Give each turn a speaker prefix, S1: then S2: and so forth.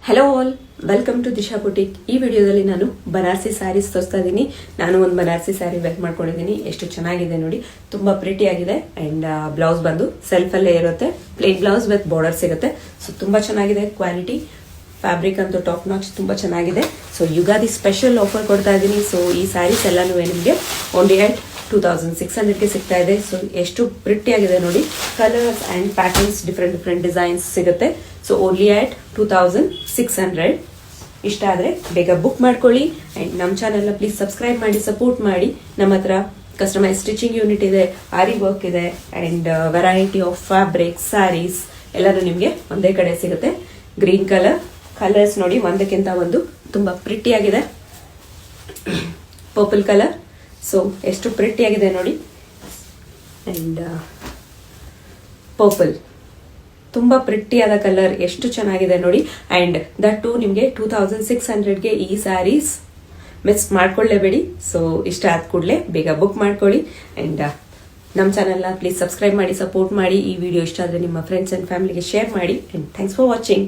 S1: Hello all, welcome to Disha boutique. ಈ ವಿಡಿಯೋದಲ್ಲಿ ನಾನು ಬನಾರಸಿ ಸ್ಯಾರೀಸ್ ತೋರಿಸ್ತಾ ಇದ್ದೀನಿ. ನಾನು ಒಂದು ಬನಾರಸಿ ಸ್ಯಾರಿ ವೇರ್ ಮಾಡ್ಕೊಂಡಿದ್ದೀನಿ. ಎಷ್ಟು ಚೆನ್ನಾಗಿದೆ ನೋಡಿ, ತುಂಬಾ ಪ್ರಿಟಿ ಆಗಿದೆ. ಅಂಡ್ ಬ್ಲೌಸ್ ಬಂದು ಸೆಲ್ಫ್ ಅಲ್ಲೇ ಇರುತ್ತೆ, ಪ್ಲೇನ್ ಬ್ಲೌಸ್ ವಿತ್ ಬಾರ್ಡರ್ ಸಿಗುತ್ತೆ. ಸೊ ತುಂಬಾ ಚೆನ್ನಾಗಿದೆ ಕ್ವಾಲಿಟಿ. ಫ್ಯಾಬ್ರಿಕ್ ಅಂತೂ ಟಾಪ್ ನಾಚ್ ತುಂಬಾ ಚೆನ್ನಾಗಿದೆ. ಸೊ ಯುಗಾದಿ ಸ್ಪೆಷಲ್ ಆಫರ್ ಕೊಡ್ತಾ ಇದ್ದೀನಿ. ಸೊ ಈ ಸ್ಯಾರೀಸ್ ಎಲ್ಲಾನು ನಿಮಗೆ ಓನ್ಲಿ ಅಟ್ 2600ಗೆ ಸಿಗ್ತಾ ಇದೆ. ಸೊ ಎಷ್ಟು ಪ್ರಿಟಿ ಆಗಿದೆ ನೋಡಿ. Colours and patterns different designs ಸಿಗುತ್ತೆ. So only at 2600. ಇಷ್ಟ ಆದರೆ ಬೇಗ ಬುಕ್ ಮಾಡ್ಕೊಳ್ಳಿ. ಅಂಡ್ ನಮ್ಮ ಚಾನೆಲ್ನ ಪ್ಲೀಸ್ ಸಬ್ಸ್ಕ್ರೈಬ್ ಮಾಡಿ, ಸಪೋರ್ಟ್ ಮಾಡಿ. ನಮ್ಮ ಹತ್ರ ಕಸ್ಟಮೈಸ್ ಸ್ಟಿಚಿಂಗ್ ಯೂನಿಟ್ ಇದೆ, ಆರಿ ವರ್ಕ್ ಇದೆ, and variety of fabric sarees ಎಲ್ಲರೂ ನಿಮಗೆ ಒಂದೇ ಕಡೆ ಸಿಗುತ್ತೆ. ಗ್ರೀನ್ ಕಲರ್ಸ್ ನೋಡಿ, ಒಂದಕ್ಕಿಂತ ಒಂದು ತುಂಬಾ ಪ್ರಿಟಿ ಆಗಿದೆ. ಪರ್ಪಲ್ ಕಲರ್, ಸೊ ಎಷ್ಟು ಪ್ರಿಟಿ ಆಗಿದೆ ನೋಡಿ. ಅಂಡ್ ಪರ್ಪಲ್ ತುಂಬಾ ಪ್ರಿಟಿ ಆದ ಕಲರ್, ಎಷ್ಟು ಚೆನ್ನಾಗಿದೆ ನೋಡಿ. ಅಂಡ್ ದಟ್ ಟು ನಿಮಗೆ 2600ಗೆ ಈ ಸ್ಯಾರೀಸ್ ಮಿಸ್ ಮಾಡ್ಕೊಳ್ಳೇಬೇಡಿ. ಸೊ ಇಷ್ಟ ಆದ ಕೂಡಲೇ ಬೇಗ ಬುಕ್ ಮಾಡ್ಕೊಳ್ಳಿ. ಅಂಡ್ ನಮ್ಮ ಚಾನೆಲ್ನ ಪ್ಲೀಸ್ ಸಬ್ಸ್ಕ್ರೈಬ್ ಮಾಡಿ, ಸಪೋರ್ಟ್ ಮಾಡಿ. ಈ ವಿಡಿಯೋ ಇಷ್ಟ ಆದರೆ ನಿಮ್ಮ ಫ್ರೆಂಡ್ಸ್ ಅಂಡ್ ಫ್ಯಾಮಿಲಿಗೆ ಶೇರ್ ಮಾಡಿ. And thanks for watching.